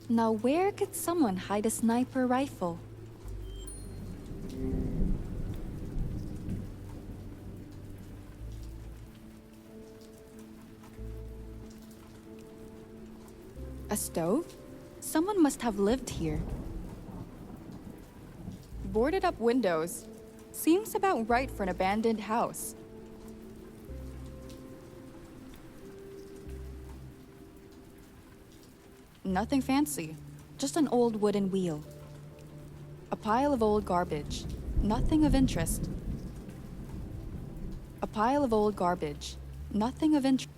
Now where could someone hide a sniper rifle? A stove? Someone must have lived here. Boarded up windows. Seems about right for an abandoned house. Nothing fancy, just an old wooden wheel. A pile of old garbage, nothing of interest. A pile of old garbage, nothing of interest.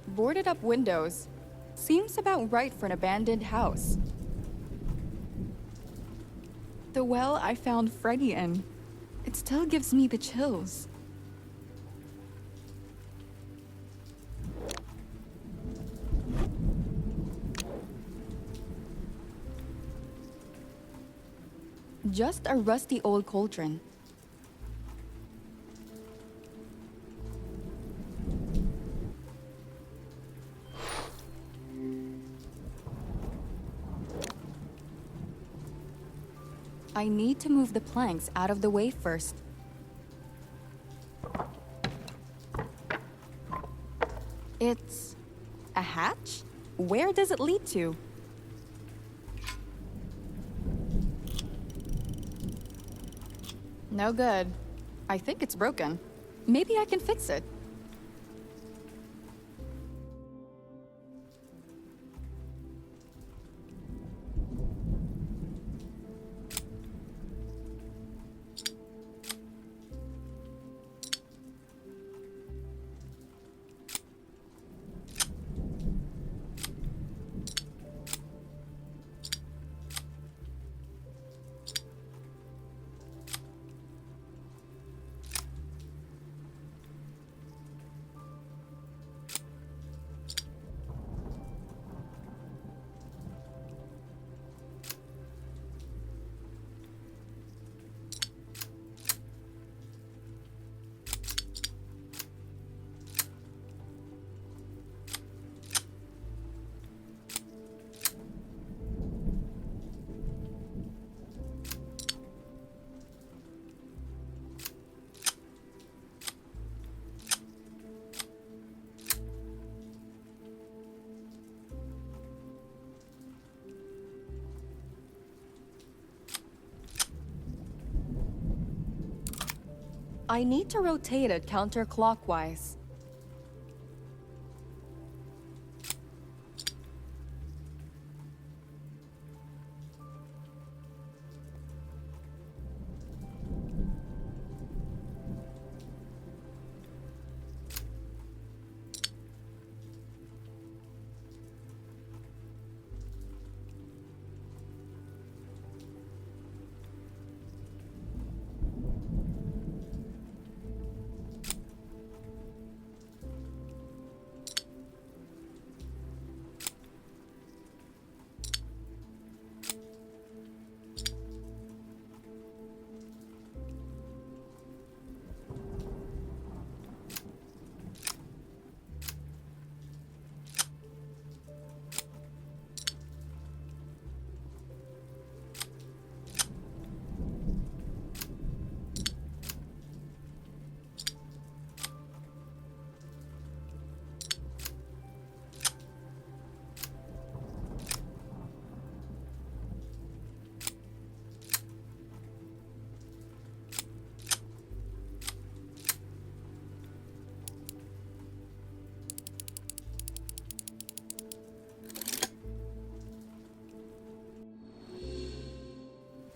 Boarded up windows. Seems about right for an abandoned house. The well I found Freddy in. It still gives me the chills. Just a rusty old cauldron. I need to move the planks out of the way first. It's a hatch? Where does it lead to? No good. I think it's broken. Maybe I can fix it. I need to rotate it counterclockwise.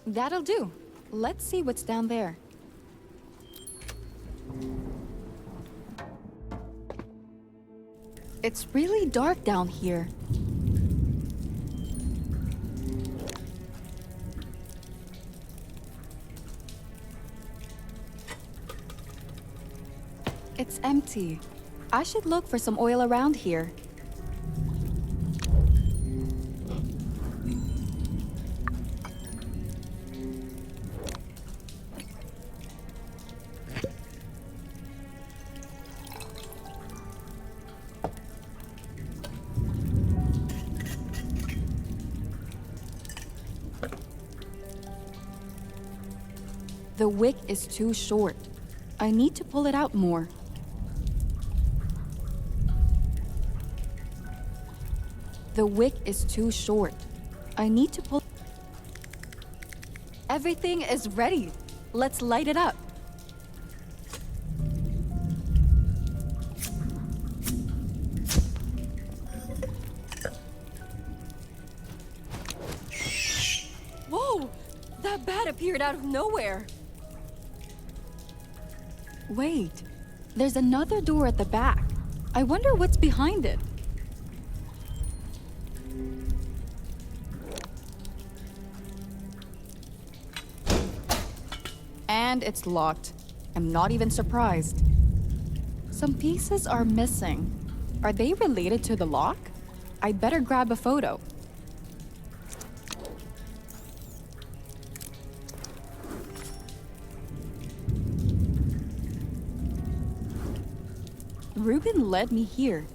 That'll do. Let's see what's down there. It's really dark down here. It's empty. I should look for some oil around here. The wick is too short. I need to pull it out more. The wick is too short. I need to pull... Everything is ready. Let's light it up. Whoa! That bat appeared out of nowhere. Wait, there's another door at the back. I wonder what's behind it. And it's locked. I'm not even surprised. Some pieces are missing. Are they related to the lock? I'd better grab a photo. Ruben led me here.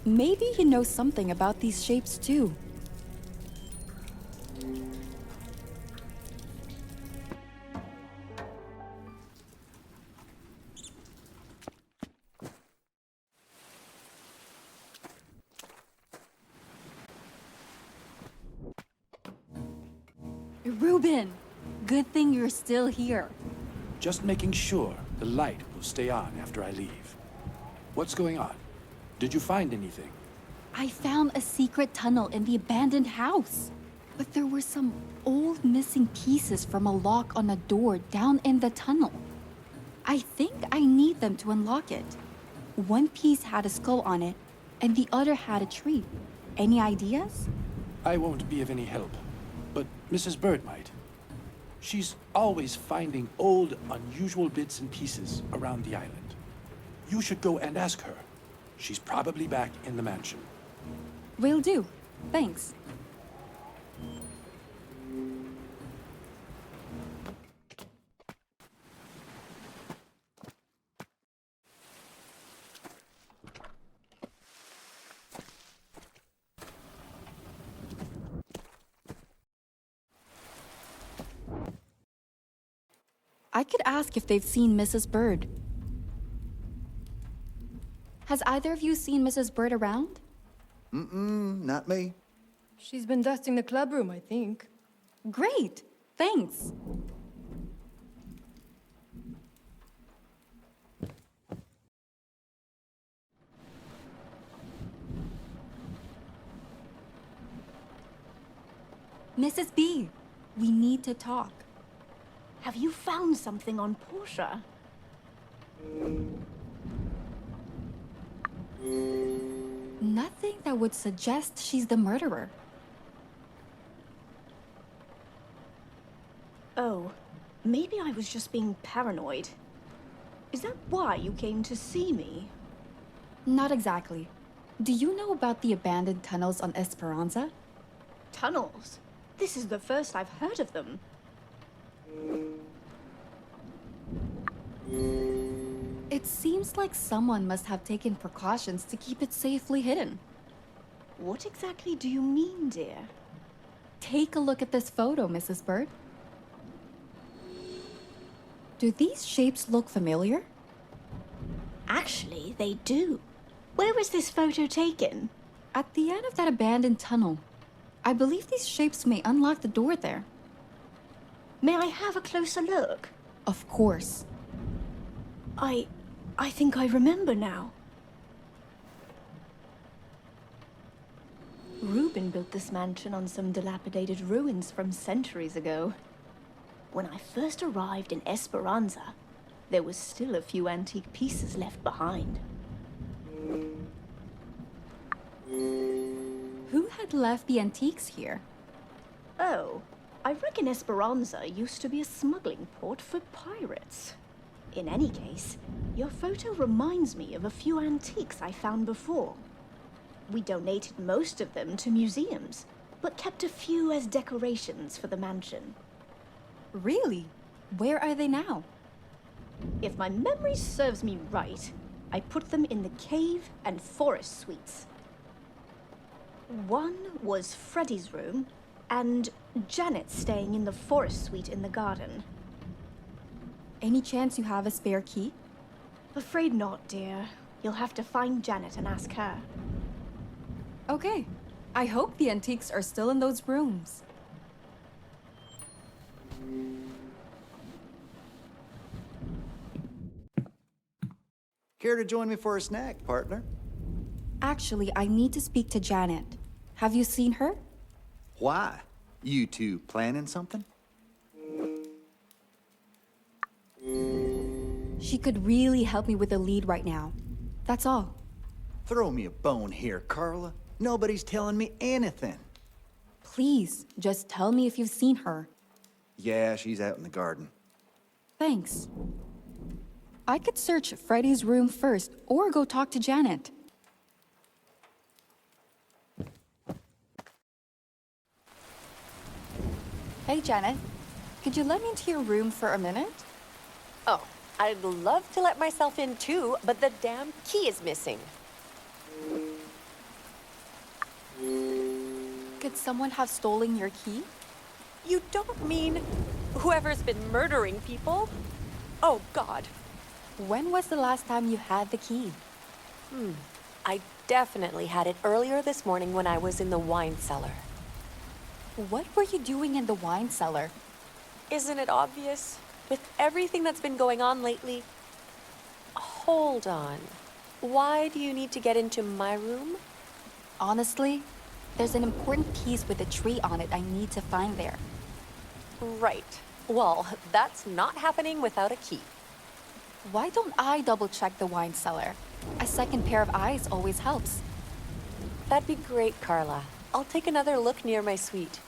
Maybe he knows something about these shapes too. Ruben! Good thing you're still here. Just making sure the light will stay on after I leave. What's going on? Did you find anything? I found a secret tunnel in the abandoned house. But there were some old missing pieces from a lock on a door down in the tunnel. I think I need them to unlock it. One piece had a skull on it, and the other had a tree. Any ideas? I won't be of any help, but Mrs. Bird might. She's always finding old, unusual bits and pieces around the island. You should go and ask her. She's probably back in the mansion. Will do. Thanks. I could ask if they've seen Mrs. Bird. Has either of you seen Mrs. Bird around? Not me. She's been dusting the clubroom, I think. Great! Thanks! Mrs. B, we need to talk. Have you found something on Portia? Nothing that would suggest she's the murderer. Oh, maybe I was just being paranoid. Is that why you came to see me? Not exactly. Do you know about the abandoned tunnels on Esperanza? Tunnels? This is the first I've heard of them. It seems like someone must have taken precautions to keep it safely hidden. What exactly do you mean, dear? Take a look at this photo, Mrs. Bird. Do these shapes look familiar? Actually, they do. Where was this photo taken? At the end of that abandoned tunnel. I believe these shapes may unlock the door there. May I have a closer look? Of course. I think I remember now. Ruben built this mansion on some dilapidated ruins from centuries ago. When I first arrived in Esperanza, there was still a few antique pieces left behind. Who had left the antiques here? Oh, I reckon Esperanza used to be a smuggling port for pirates. In any case, your photo reminds me of a few antiques I found before. We donated most of them to museums, but kept a few as decorations for the mansion. Really? Where are they now? If my memory serves me right, I put them in the cave and forest suites. One was Freddy's room, and Janet staying in the forest suite in the garden. Any chance you have a spare key? Afraid not, dear. You'll have to find Janet and ask her. Okay. I hope the antiques are still in those rooms. Care to join me for a snack, partner? Actually, I need to speak to Janet. Have you seen her? Why? You two planning something? She could really help me with the lead right now. That's all. Throw me a bone here, Carla. Nobody's telling me anything. Please, just tell me if you've seen her. Yeah, she's out in the garden. Thanks. I could search Freddy's room first, or go talk to Janet. Hey, Janet. Could you let me into your room for a minute? Oh, I'd love to let myself in too, but the damn key is missing. Could someone have stolen your key? You don't mean whoever's been murdering people? Oh, God. When was the last time you had the key? I definitely had it earlier this morning when I was in the wine cellar. What were you doing in the wine cellar? Isn't it obvious? With everything that's been going on lately? Hold on. Why do you need to get into my room? Honestly, there's an important piece with a tree on it I need to find there. Right. Well, that's not happening without a key. Why don't I double-check the wine cellar? A second pair of eyes always helps. That'd be great, Carla. I'll take another look near my suite.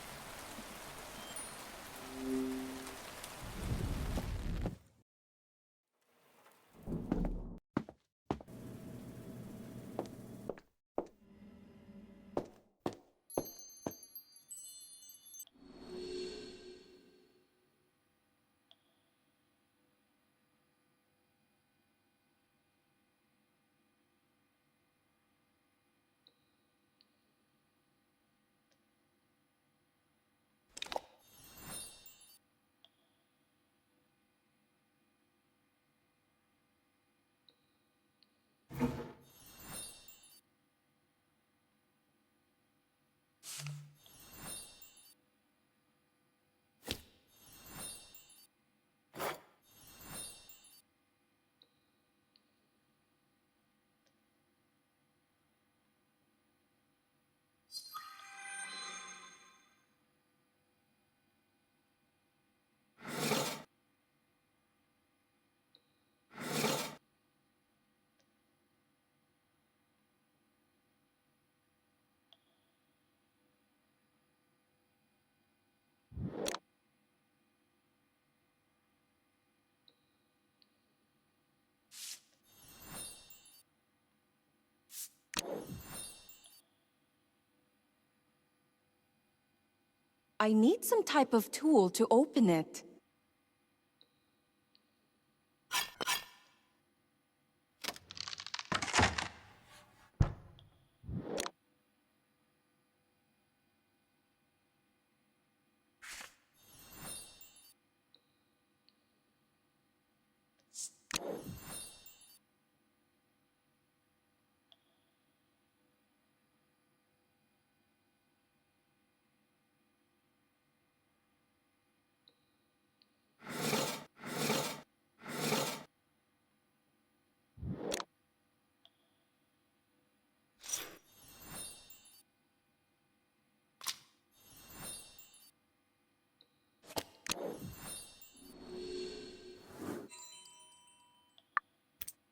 I need some type of tool to open it.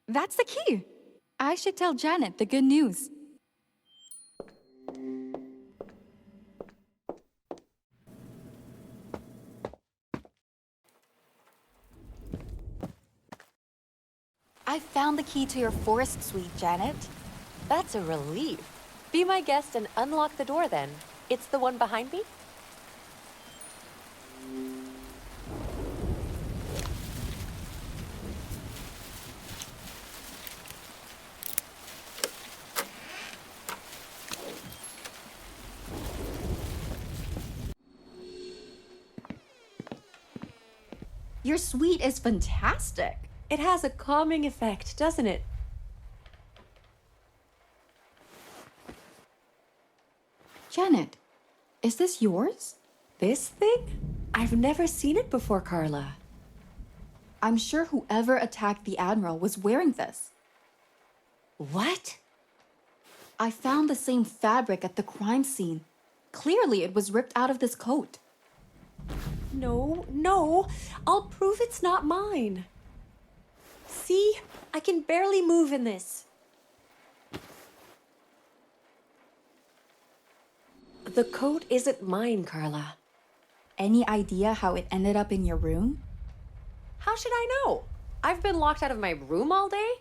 That's the key. I should tell Janet the good news. I found the key to your forest suite, Janet. That's a relief. Be my guest and unlock the door then. It's the one behind me? Your suite is fantastic. It has a calming effect, doesn't it? Janet, is this yours? This thing? I've never seen it before, Carla. I'm sure whoever attacked the Admiral was wearing this. What? I found the same fabric at the crime scene. Clearly, it was ripped out of this coat. No. I'll prove it's not mine. See? I can barely move in this. The coat isn't mine, Carla. Any idea how it ended up in your room? How should I know? I've been locked out of my room all day?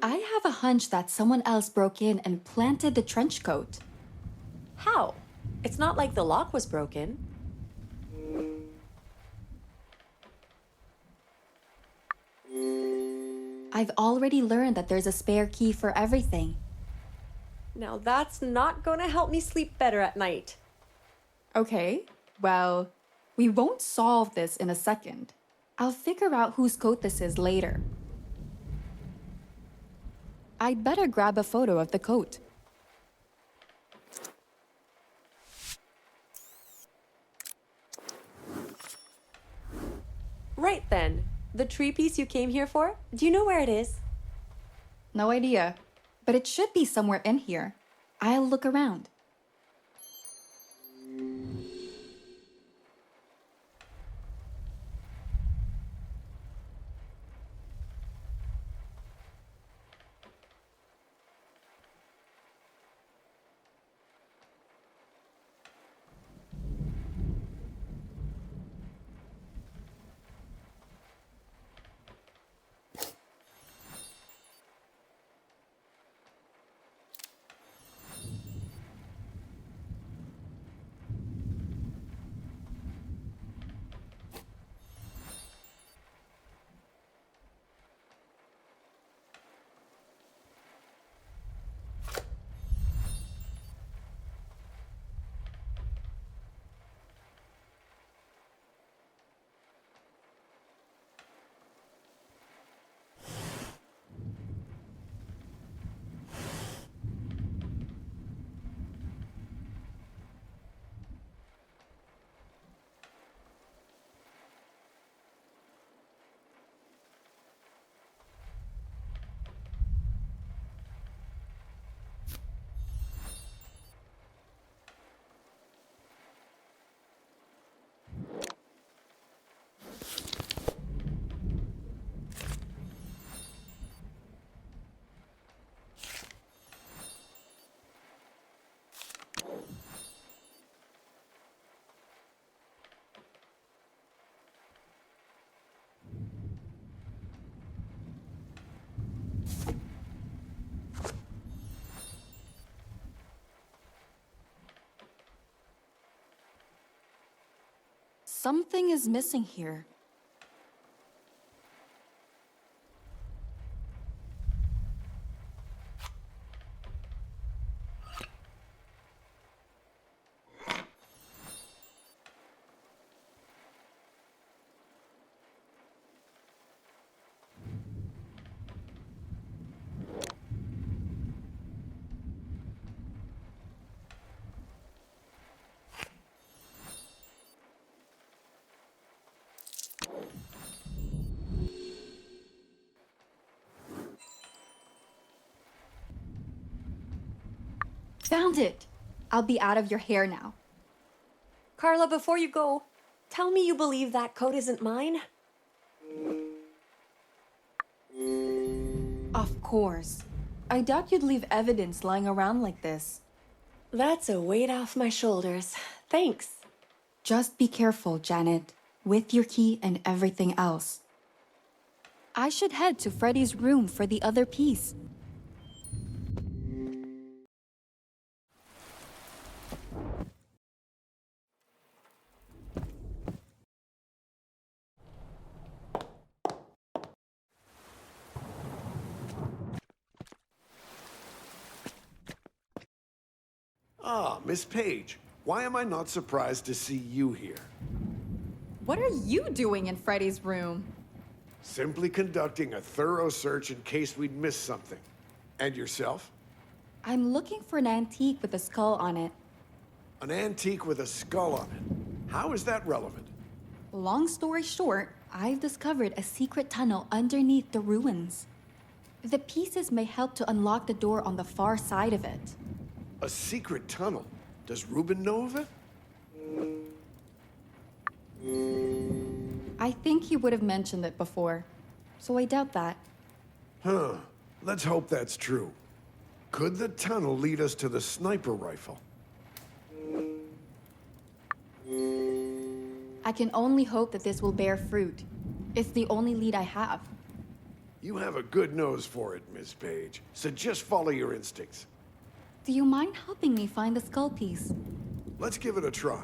I have a hunch that someone else broke in and planted the trench coat. How? It's not like the lock was broken. I've already learned that there's a spare key for everything. Now that's not gonna help me sleep better at night. Okay, well, we won't solve this in a second. I'll figure out whose coat this is later. I'd better grab a photo of the coat. Right then. The tree piece you came here for? Do you know where it is? No idea, but it should be somewhere in here. I'll look around. Something is missing here. Found it! I'll be out of your hair now. Carla, before you go, tell me you believe that coat isn't mine? Of course. I doubt you'd leave evidence lying around like this. That's a weight off my shoulders. Thanks. Just be careful, Janet, with your key and everything else. I should head to Freddy's room for the other piece. Ah, Miss Page. Why am I not surprised to see you here? What are you doing in Freddy's room? Simply conducting a thorough search in case we'd miss something. And yourself? I'm looking for an antique with a skull on it. An antique with a skull on it. How is that relevant? Long story short, I've discovered a secret tunnel underneath the ruins. The pieces may help to unlock the door on the far side of it. A secret tunnel? Does Reuben know of it? I think he would have mentioned it before, so I doubt that. Huh. Let's hope that's true. Could the tunnel lead us to the sniper rifle? I can only hope that this will bear fruit. It's the only lead I have. You have a good nose for it, Miss Page. So just follow your instincts. Do you mind helping me find the skull piece? Let's give it a try.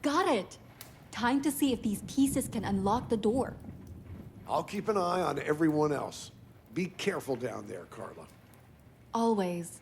Got it! Time to see if these pieces can unlock the door. I'll keep an eye on everyone else. Be careful down there, Carla. Always.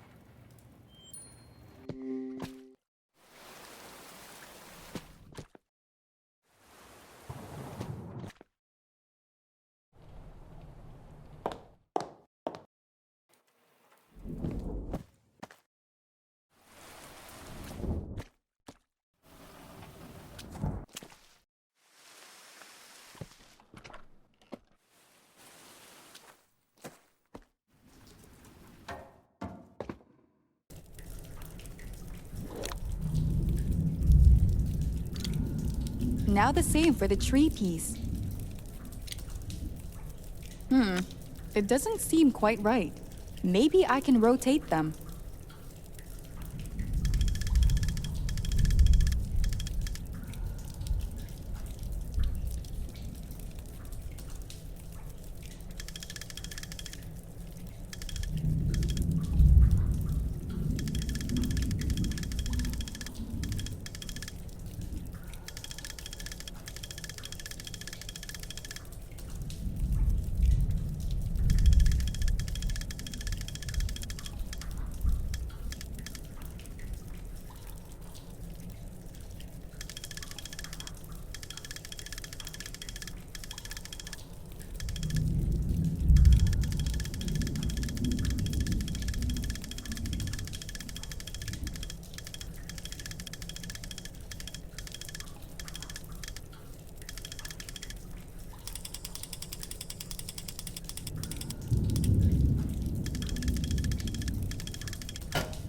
Now the same for the tree piece. It doesn't seem quite right. Maybe I can rotate them.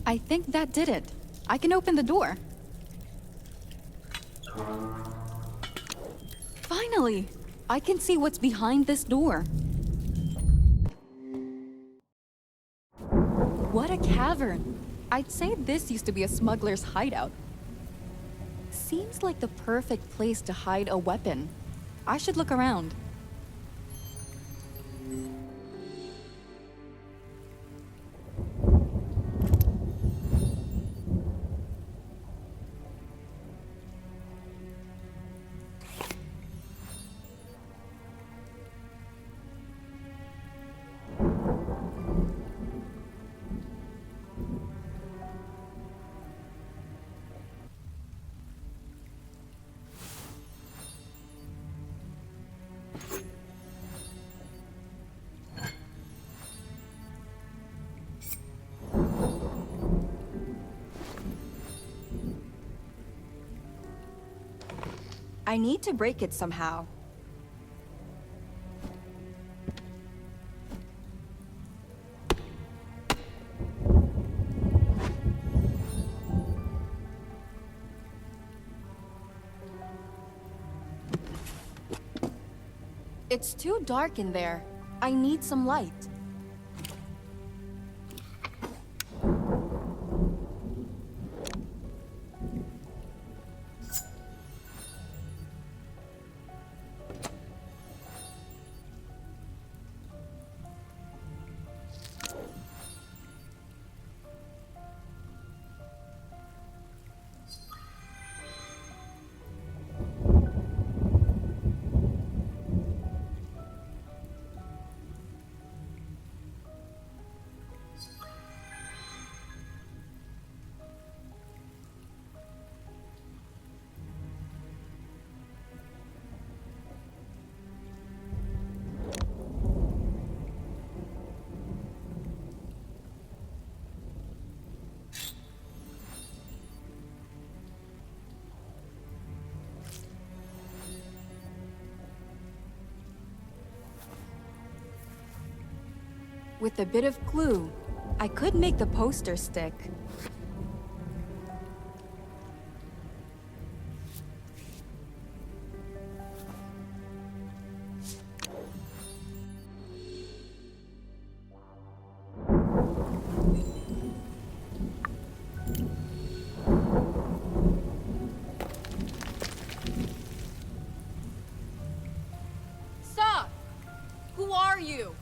I think that did it. I can open the door. Finally! I can see what's behind this door. What a cavern! I'd say this used to be a smuggler's hideout. Seems like the perfect place to hide a weapon. I should look around. I need to break it somehow. It's too dark in there. I need some light. With a bit of glue, I could make the poster stick. Stop! Who are you?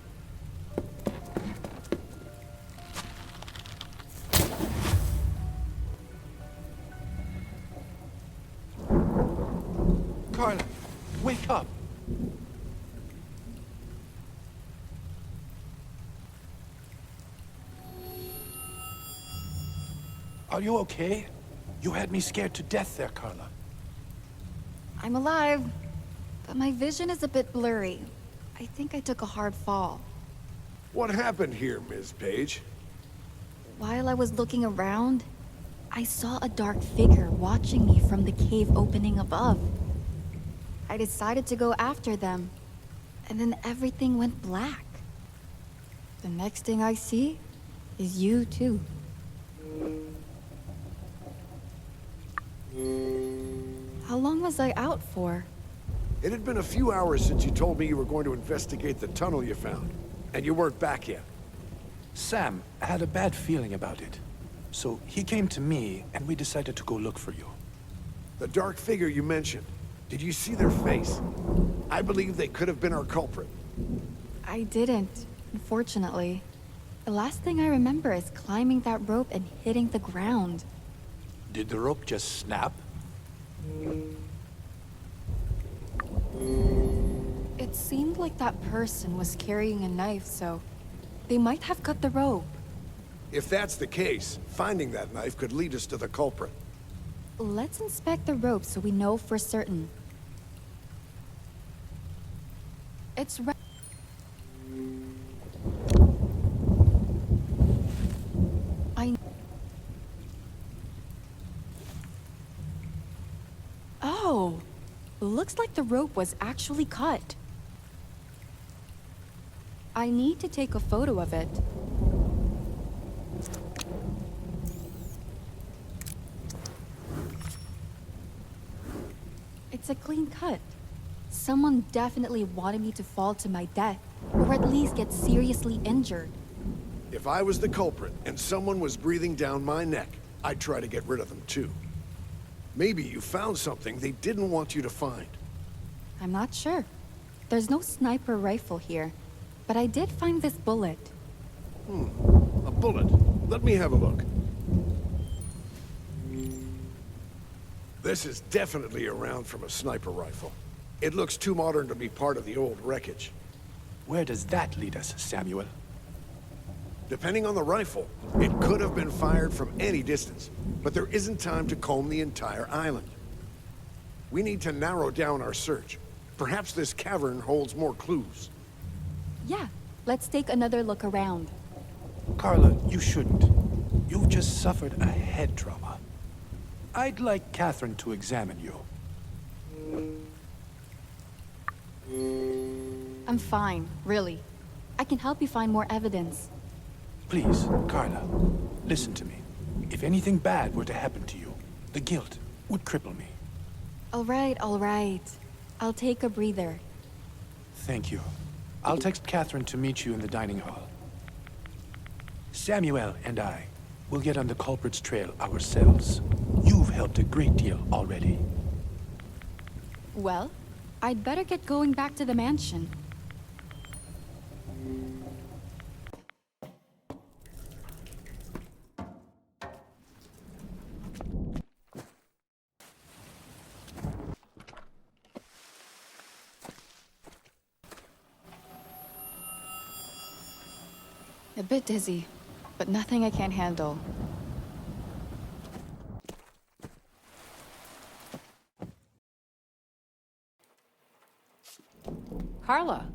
Carla, wake up! Are you okay? You had me scared to death there, Carla. I'm alive, but my vision is a bit blurry. I think I took a hard fall. What happened here, Ms. Page? While I was looking around, I saw a dark figure watching me from the cave opening above. I decided to go after them, and then everything went black. The next thing I see is you too. How long was I out for? It had been a few hours since you told me you were going to investigate the tunnel you found, and you weren't back yet. Sam had a bad feeling about it. So he came to me, and we decided to go look for you. The dark figure you mentioned, did you see their face? I believe they could have been our culprit. I didn't, unfortunately. The last thing I remember is climbing that rope and hitting the ground. Did the rope just snap? It seemed like that person was carrying a knife, so they might have cut the rope. If that's the case, finding that knife could lead us to the culprit. Let's inspect the rope so we know for certain. It's right. Oh, looks like the rope was actually cut. I need to take a photo of it. It's a clean cut. Someone definitely wanted me to fall to my death, or at least get seriously injured. If I was the culprit and someone was breathing down my neck, I'd try to get rid of them too. Maybe you found something they didn't want you to find. I'm not sure. There's no sniper rifle here, but I did find this bullet. A bullet. Let me have a look. This is definitely a round from a sniper rifle. It looks too modern to be part of the old wreckage. Where does that lead us, Samuel? Depending on the rifle, it could have been fired from any distance, but there isn't time to comb the entire island. We need to narrow down our search. Perhaps this cavern holds more clues. Yeah, let's take another look around. Carla, you shouldn't. You've just suffered a head trauma. I'd like Catherine to examine you. I'm fine, really. I can help you find more evidence. Please, Carla, listen to me. If anything bad were to happen to you, the guilt would cripple me. All right, all right. I'll take a breather. Thank you. I'll text Catherine to meet you in the dining hall. Samuel and I will get on the culprit's trail ourselves. You've helped a great deal already. Well, I'd better get going back to the mansion. A bit dizzy, but nothing I can't handle. Carla,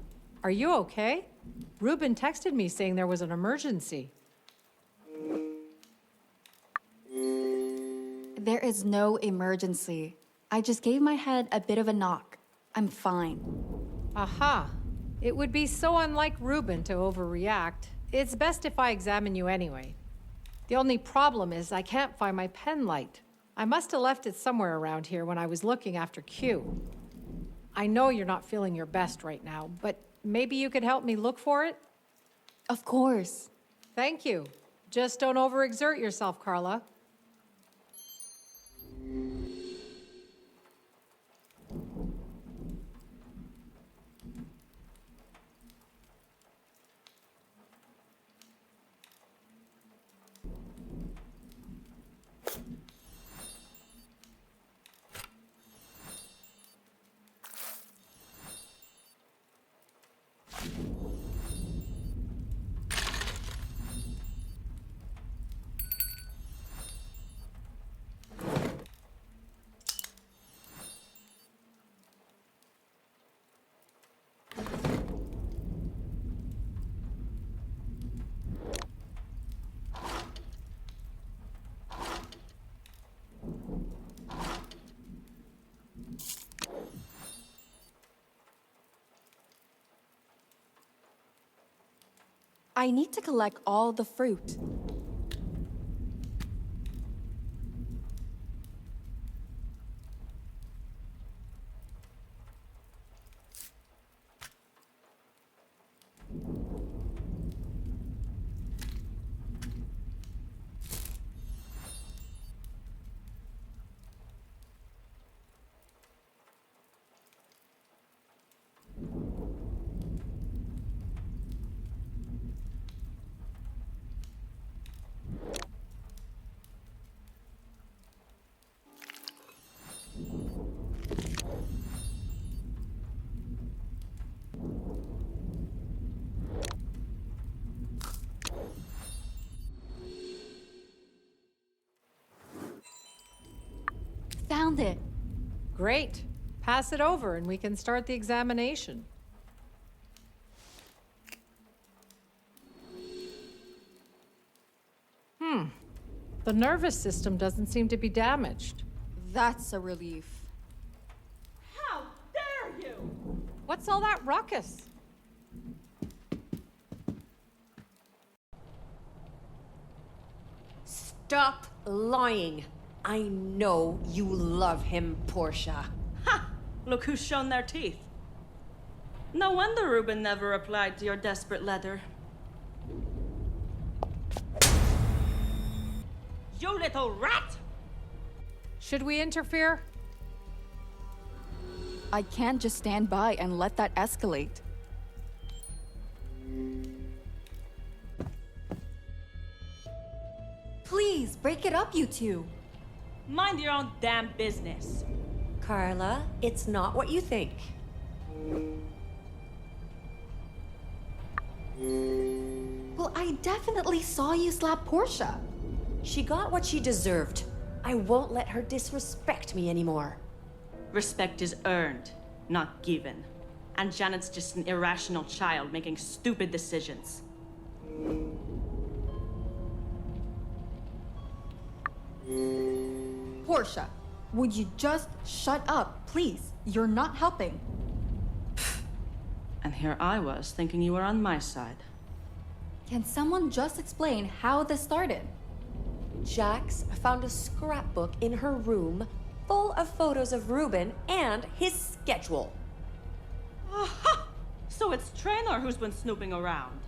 are you okay? Ruben texted me saying there was an emergency. There is no emergency. I just gave my head a bit of a knock. I'm fine. Aha. It would be so unlike Ruben to overreact. It's best if I examine you anyway. The only problem is I can't find my pen light. I must have left it somewhere around here when I was looking after Q. I know you're not feeling your best right now, but maybe you could help me look for it? Of course. Thank you. Just don't overexert yourself, Carla. I need to collect all the fruit. Found it. Great. Pass it over and we can start the examination. The nervous system doesn't seem to be damaged. That's a relief. How dare you! What's all that ruckus? Stop lying. I know you love him, Portia. Ha! Look who's shown their teeth. No wonder Ruben never replied to your desperate letter. You little rat! Should we interfere? I can't just stand by and let that escalate. Please, break it up, you two. Mind your own damn business. Carla, it's not what you think. Well, I definitely saw you slap Portia. She got what she deserved. I won't let her disrespect me anymore. Respect is earned, not given. And Janet's just an irrational child making stupid decisions. Portia, Would you just shut up, please? You're not helping. And here I was, thinking you were on my side. Can someone just explain how this started? Jax found a scrapbook in her room full of photos of Ruben and his schedule. Aha! So it's Traynor who's been snooping around.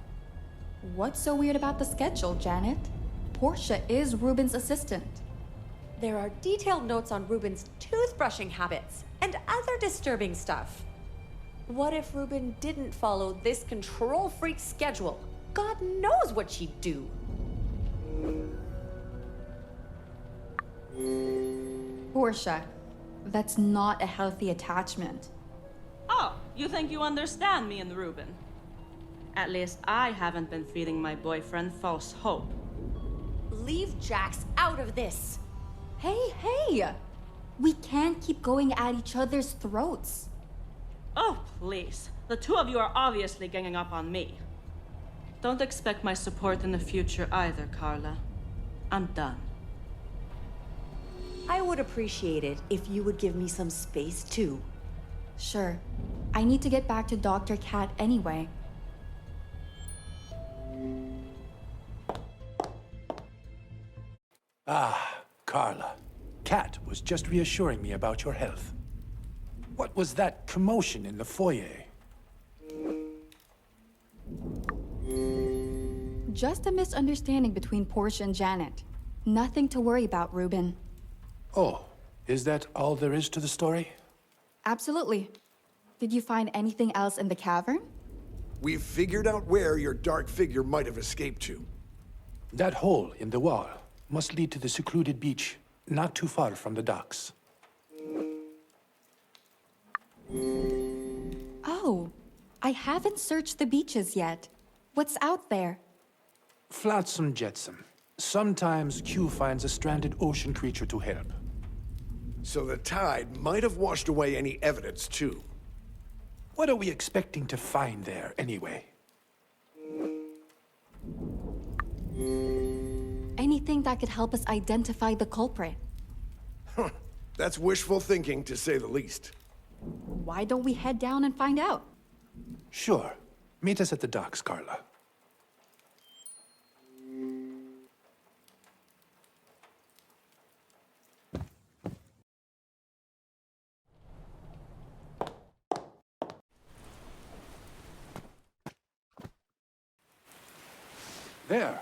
What's so weird about the schedule, Janet? Portia is Ruben's assistant. There are detailed notes on Ruben's toothbrushing habits and other disturbing stuff. What if Ruben didn't follow this control freak schedule? God knows what she'd do. Portia, that's not a healthy attachment. Oh, you think you understand me and Ruben? At least I haven't been feeding my boyfriend false hope. Leave Jax out of this. Hey! We can't keep going at each other's throats. Oh, please. The two of you are obviously ganging up on me. Don't expect my support in the future either, Carla. I'm done. I would appreciate it if you would give me some space too. Sure. I need to get back to Dr. Cat anyway. Ah, Carla. Kat was just reassuring me about your health. What was that commotion in the foyer? Just a misunderstanding between Portia and Janet. Nothing to worry about, Ruben. Oh, is that all there is to the story? Absolutely. Did you find anything else in the cavern? We've figured out where your dark figure might have escaped to. That hole in the wall must lead to the secluded beach, not too far from the docks. Oh, I haven't searched the beaches yet. What's out there? Flotsam jetsam. Sometimes Q finds a stranded ocean creature to help. So the tide might have washed away any evidence, too. What are we expecting to find there, anyway? Anything that could help us identify the culprit. That's wishful thinking, to say the least. Why don't we head down and find out? Sure. Meet us at the docks, Carla. There.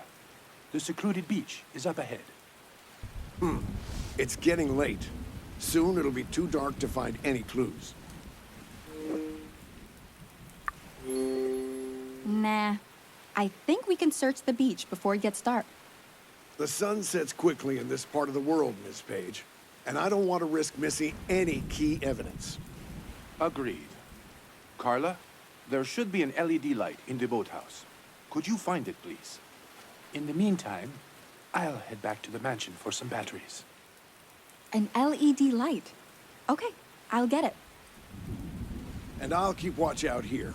The secluded beach is up ahead. It's getting late. Soon it'll be too dark to find any clues. Nah. I think we can search the beach before it gets dark. The sun sets quickly in this part of the world, Miss Page, and I don't want to risk missing any key evidence. Agreed. Carla, there should be an LED light in the boathouse. Could you find it, please? In the meantime, I'll head back to the mansion for some batteries. An LED light. Okay, I'll get it. And I'll keep watch out here.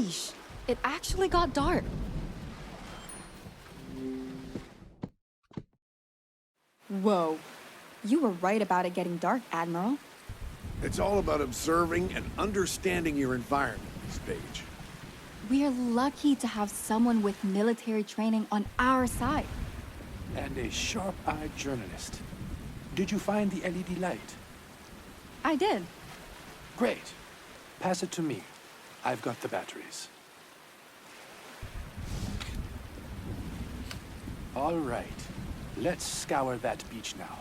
Yeesh. It actually got dark. Whoa. You were right about it getting dark, Admiral. It's all about observing and understanding your environment, Miss Page. We're lucky to have someone with military training on our side. And a sharp-eyed journalist. Did you find the LED light? I did. Great. Pass it to me. I've got the batteries. All right. Let's scour that beach now.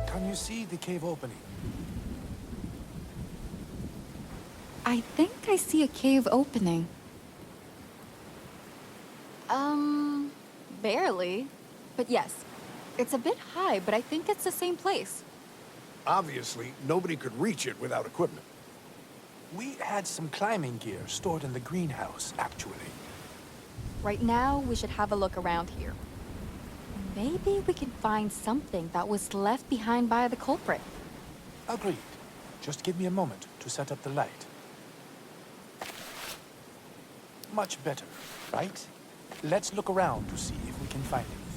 Can you see the cave opening? I think I see a cave opening. Barely. But yes, it's a bit high, but I think it's the same place. Obviously, nobody could reach it without equipment. We had some climbing gear stored in the greenhouse, actually. Right now, we should have a look around here. Maybe we can find something that was left behind by the culprit. Agreed. Just give me a moment to set up the light. Much better, right? Let's look around to see if we can find anything.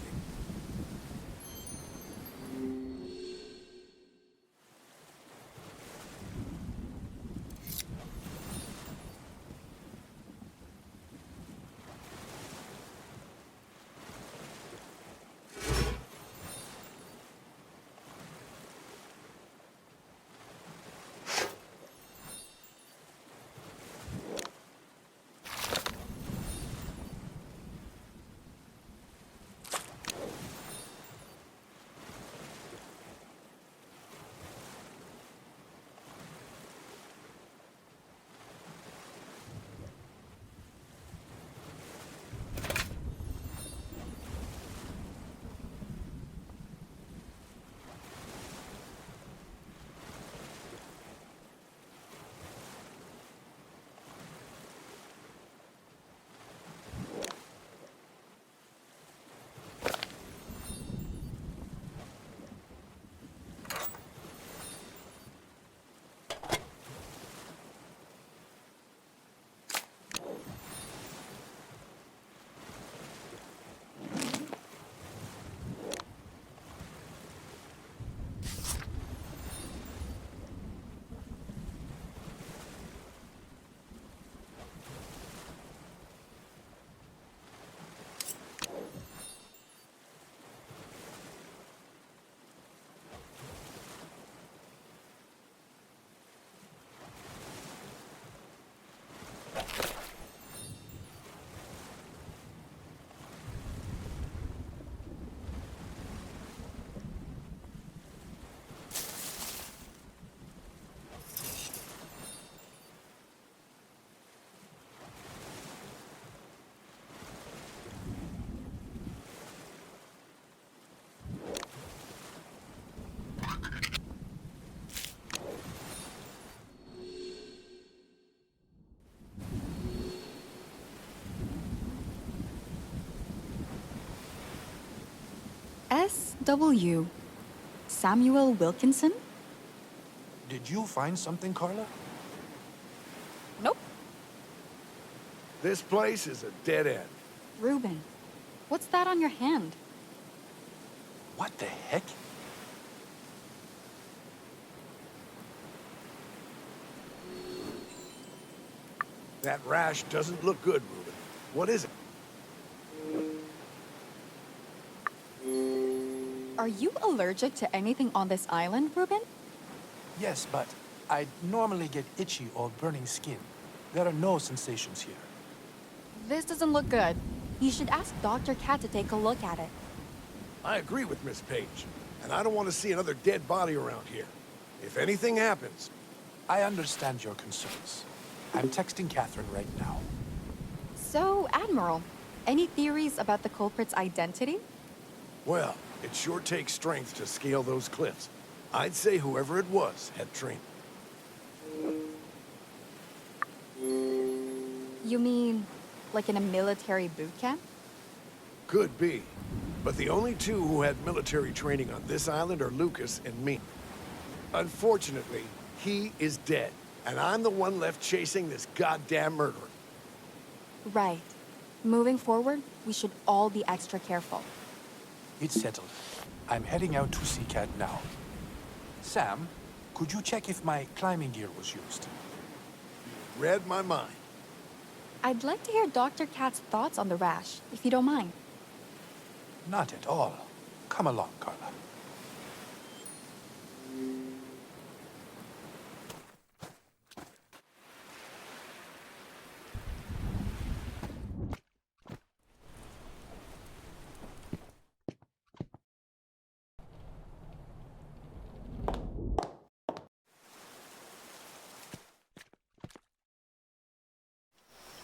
S.W. Samuel Wilkinson? Did you find something, Carla? Nope. This place is a dead end. Reuben, what's that on your hand? What the heck? That rash doesn't look good, Reuben. What is it? Are you allergic to anything on this island, Reuben? Yes, but I normally get itchy or burning skin. There are no sensations here. This doesn't look good. You should ask Dr. Cat to take a look at it. I agree with Miss Page, and I don't want to see another dead body around here. If anything happens... I understand your concerns. I'm texting Catherine right now. So, Admiral, any theories about the culprit's identity? Well, It sure takes strength to scale those cliffs. I'd say whoever it was had training. You mean, like in a military boot camp? Could be. But the only two who had military training on this island are Lucas and me. Unfortunately, he is dead, and I'm the one left chasing this goddamn murderer. Right. Moving forward, we should all be extra careful. It's settled. I'm heading out to Seacat now. Sam, could you check if my climbing gear was used? Read my mind. I'd like to hear Dr. Cat's thoughts on the rash, if you don't mind. Not at all. Come along, Carla.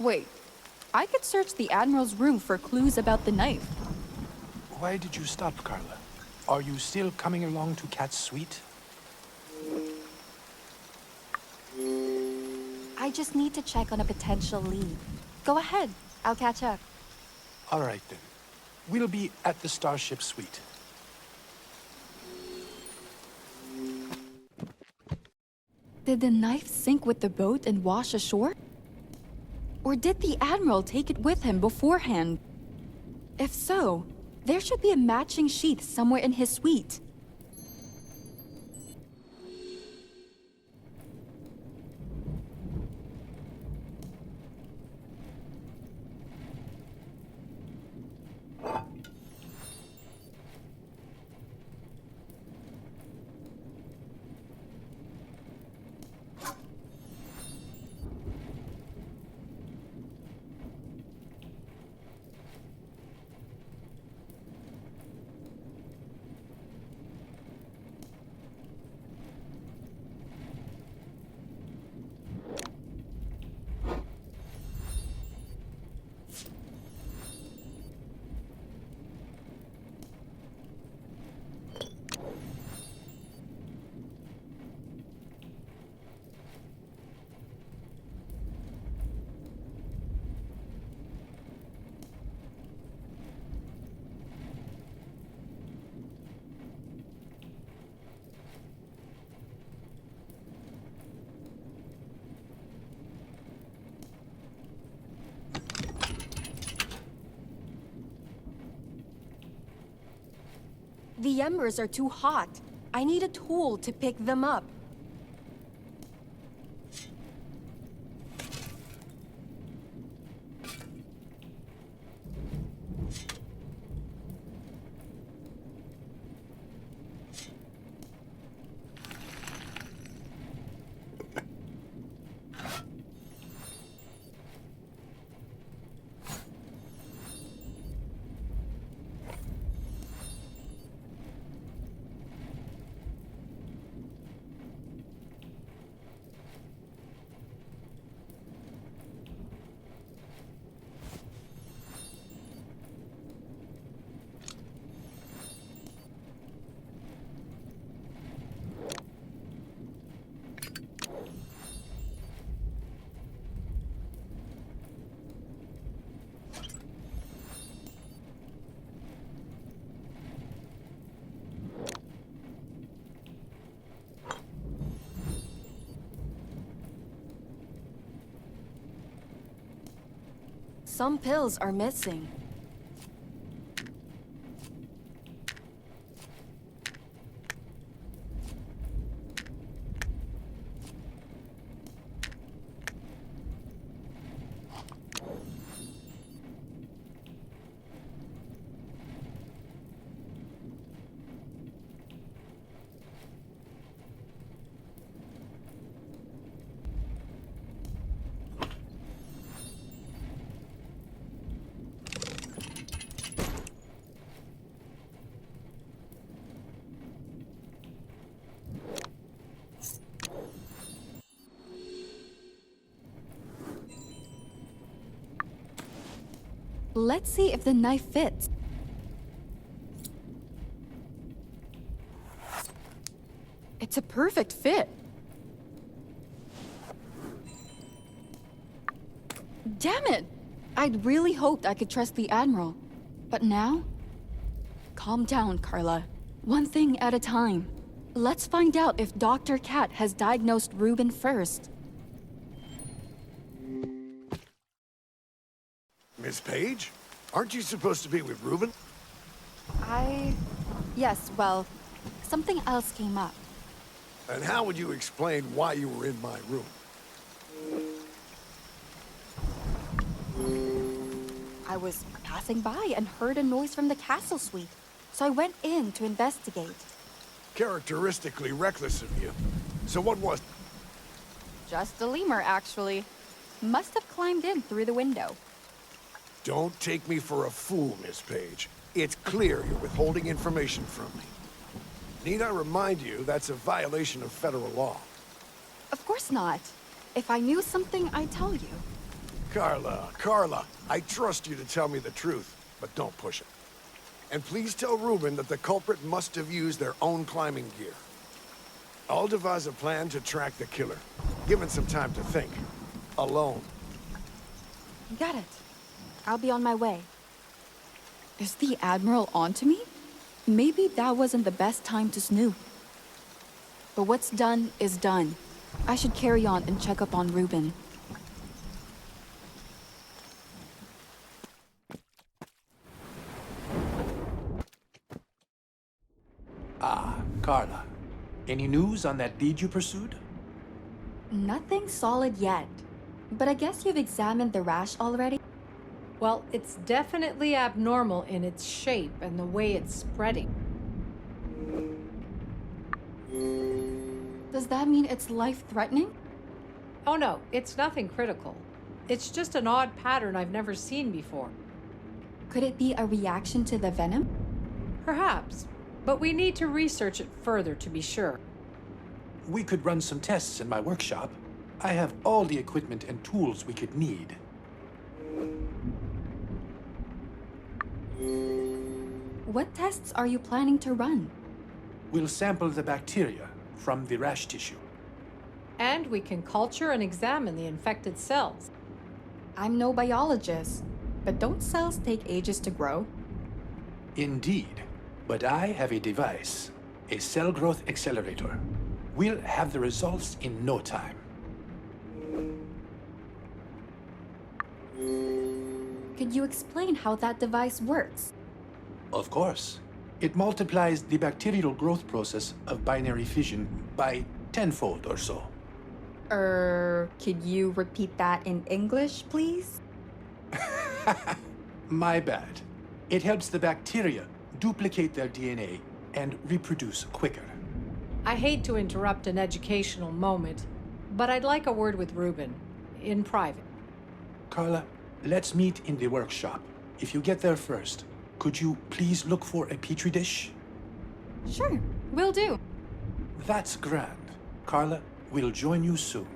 Wait, I could search the Admiral's room for clues about the knife. Why did you stop, Carla? Are you still coming along to Cat's suite? I just need to check on a potential lead. Go ahead, I'll catch up. All right, then. We'll be at the Starship suite. Did the knife sink with the boat and wash ashore? Or did the Admiral take it with him beforehand? If so, there should be a matching sheath somewhere in his suite. The embers are too hot. I need a tool to pick them up. Some pills are missing. Let's see if the knife fits. It's a perfect fit. Damn it! I'd really hoped I could trust the Admiral. But now? Calm down, Carla. One thing at a time. Let's find out if Dr. Cat has diagnosed Ruben first. Miss Page? Aren't you supposed to be with Ruben? Yes, well, something else came up. And how would you explain why you were in my room? I was passing by and heard a noise from the castle suite, so I went in to investigate. Characteristically reckless of you. So what was... Just a lemur, actually. Must have climbed in through the window. Don't take me for a fool, Miss Page. It's clear you're withholding information from me. Need I remind you that's a violation of federal law? Of course not. If I knew something, I'd tell you. Carla, I trust you to tell me the truth, but don't push it. And please tell Ruben that the culprit must have used their own climbing gear. I'll devise a plan to track the killer, given some time to think. Alone. Got it. I'll be on my way. Is the Admiral onto me? Maybe that wasn't the best time to snoop. But what's done is done. I should carry on and check up on Ruben. Ah, Carla. Any news on that lead you pursued? Nothing solid yet. But I guess you've examined the rash already? Well, it's definitely abnormal in its shape and the way it's spreading. Does that mean it's life-threatening? Oh no, it's nothing critical. It's just an odd pattern I've never seen before. Could it be a reaction to the venom? Perhaps, but we need to research it further to be sure. We could run some tests in my workshop. I have all the equipment and tools we could need. What tests are you planning to run? We'll sample the bacteria from the rash tissue. And we can culture and examine the infected cells. I'm no biologist, but don't cells take ages to grow? Indeed, but I have a device, a cell growth accelerator. We'll have the results in no time. Could you explain how that device works? Of course. It multiplies the bacterial growth process of binary fission by tenfold or so. Could you repeat that in English, please? My bad. It helps the bacteria duplicate their DNA and reproduce quicker. I hate to interrupt an educational moment, but I'd like a word with Ruben, in private. Carla, let's meet in the workshop. If you get there first, could you please look for a petri dish? Sure, will do. That's grand. Carla, we'll join you soon.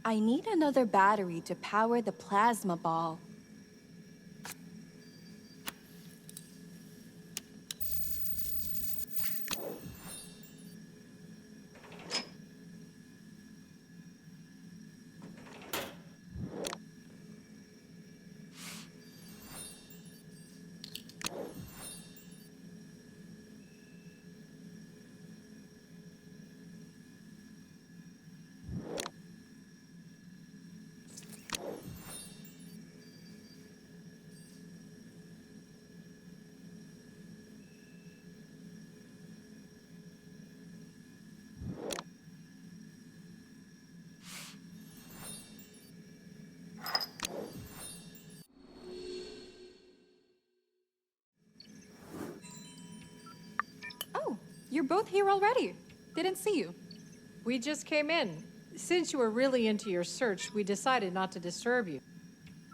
I need another battery to power the plasma ball. you're both here already. Didn't see you. We just came in. Since you were really into your search, we decided not to disturb you.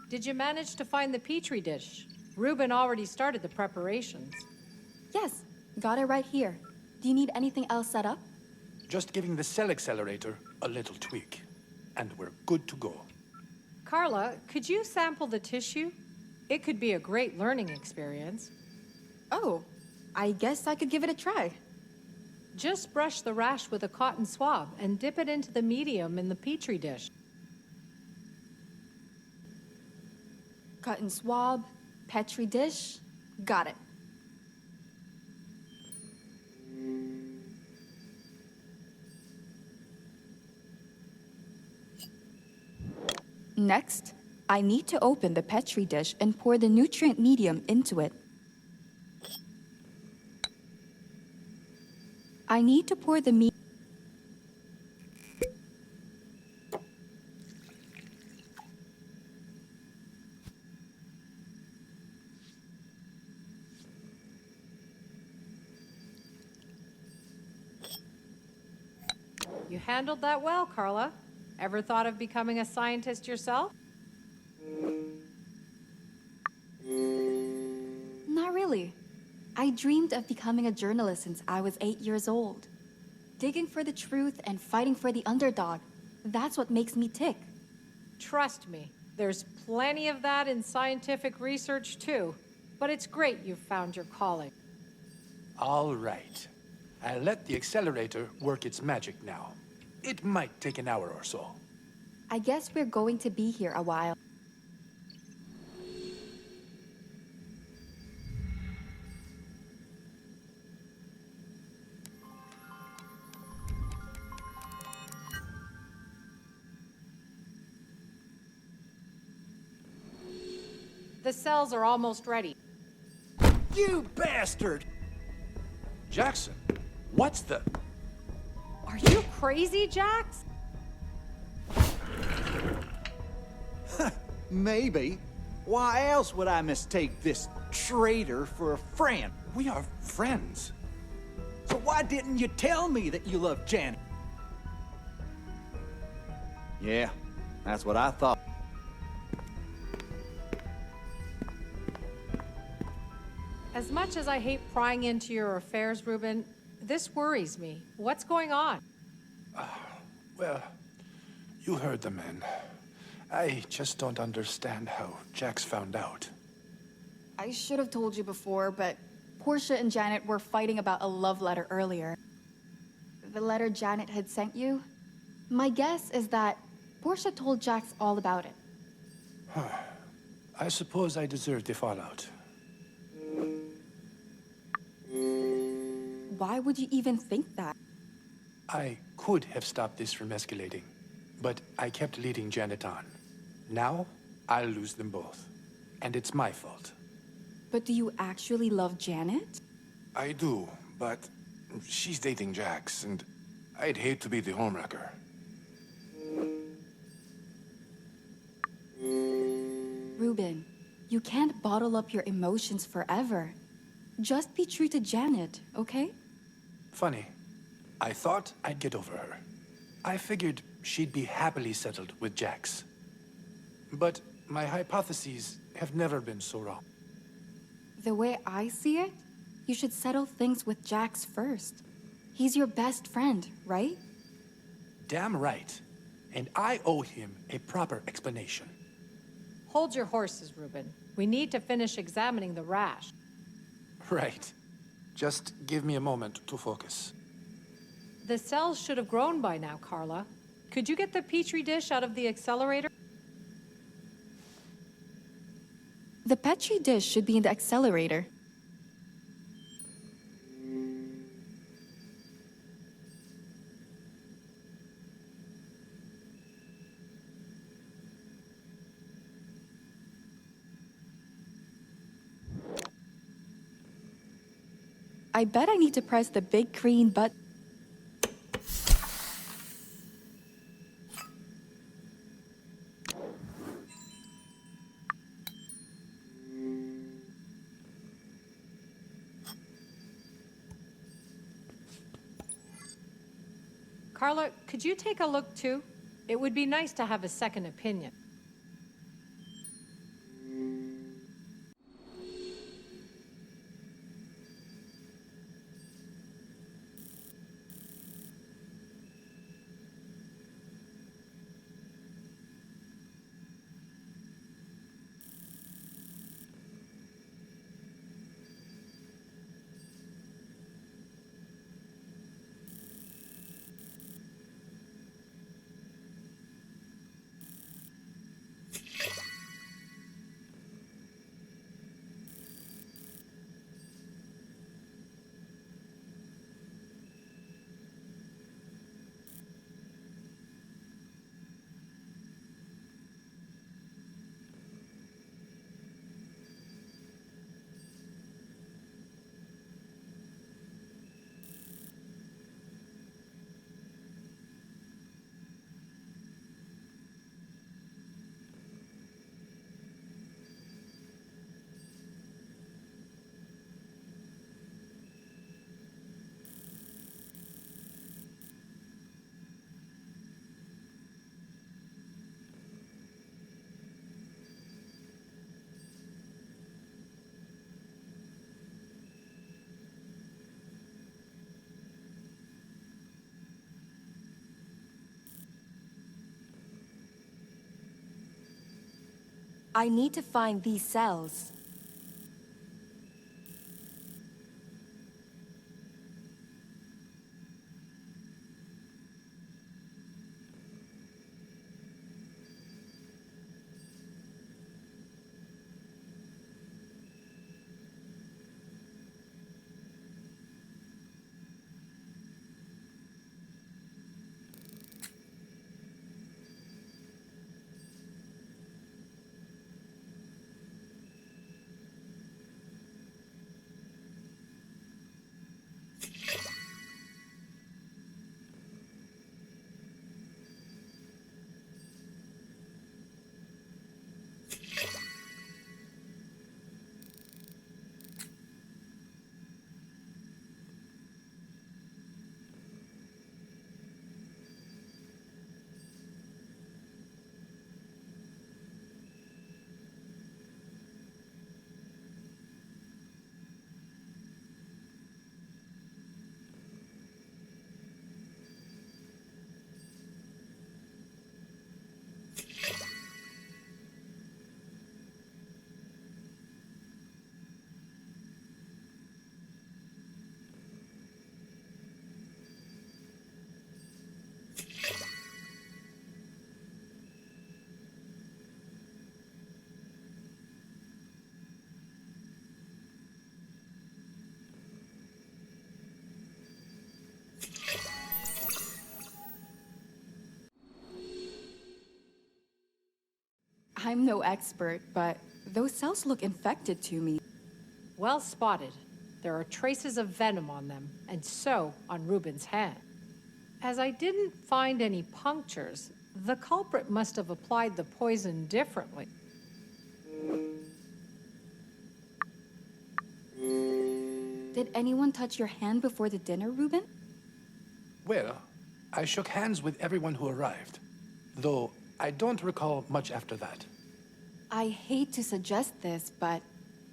Did you manage to find the petri dish? Ruben already started the preparations. Yes, got it right here. Do you need anything else set up? Just giving the cell accelerator a little tweak, and we're good to go. Carla, could you sample the tissue? It could be a great learning experience. Oh, I guess I could give it a try. Just brush the rash with a cotton swab and dip it into the medium in the petri dish. Cotton swab, petri dish, got it. Next, I need to open the petri dish and pour the nutrient medium into it. I need to pour the You handled that well, Carla. Ever thought of becoming a scientist yourself? Not really. I dreamed of becoming a journalist since I was 8 years old. Digging for the truth and fighting for the underdog. That's what makes me tick. Trust me, there's plenty of that in scientific research too. But it's great you've found your calling. All right. I'll let the accelerator work its magic now. It might take an hour or so. I guess we're going to be here a while. The cells are almost ready. You bastard! Jackson, what's the... Are you crazy, Jax? Maybe. Why else would I mistake this traitor for a friend? We are friends. So why didn't you tell me that you loved Janet? Yeah, that's what I thought. As much as I hate prying into your affairs, Ruben, this worries me. What's going on? Well, you heard the men. I just don't understand how Jax found out. I should have told you before, but Portia and Janet were fighting about a love letter earlier. The letter Janet had sent you? My guess is that Portia told Jax all about it. I suppose I deserve the fallout. Why would you even think that? I could have stopped this from escalating, but I kept leading Janet on. Now, I'll lose them both. And it's my fault. But do you actually love Janet? I do, but she's dating Jax, and I'd hate to be the homewrecker. Ruben, you can't bottle up your emotions forever. Just be true to Janet, okay? Funny. I thought I'd get over her. I figured she'd be happily settled with Jax. But my hypotheses have never been so wrong. The way I see it, you should settle things with Jax first. He's your best friend, right? Damn right. And I owe him a proper explanation. Hold your horses, Ruben. We need to finish examining the rash. Right. Just give me a moment to focus. The cells should have grown by now, Carla. Could you get the petri dish out of the accelerator? The petri dish should be in the accelerator. I bet I need to press the big green button. Carla, could you take a look too? It would be nice to have a second opinion. I need to find these cells. I'm no expert, but those cells look infected to me. Well spotted. There are traces of venom on them, and so on Ruben's hand. As I didn't find any punctures, the culprit must have applied the poison differently. Did anyone touch your hand before the dinner, Ruben? Well, I shook hands with everyone who arrived, though I don't recall much after that. I hate to suggest this, but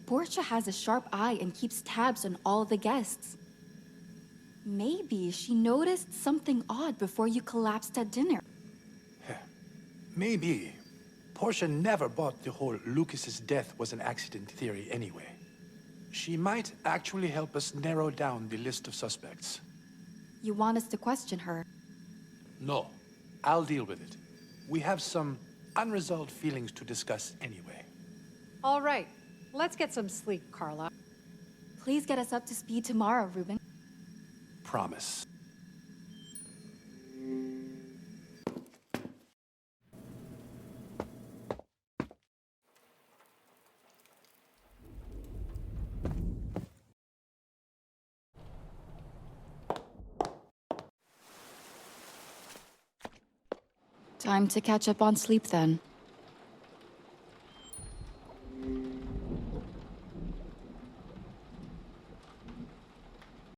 Portia has a sharp eye and keeps tabs on all the guests. Maybe she noticed something odd before you collapsed at dinner. Maybe. Portia never bought the whole Lucas's death was an accident theory anyway. She might actually help us narrow down the list of suspects. You want us to question her? No, I'll deal with it. We have some unresolved feelings to discuss anyway. All right, let's get some sleep, Carla. Please get us up to speed tomorrow, Ruben. Promise. Time to catch up on sleep then.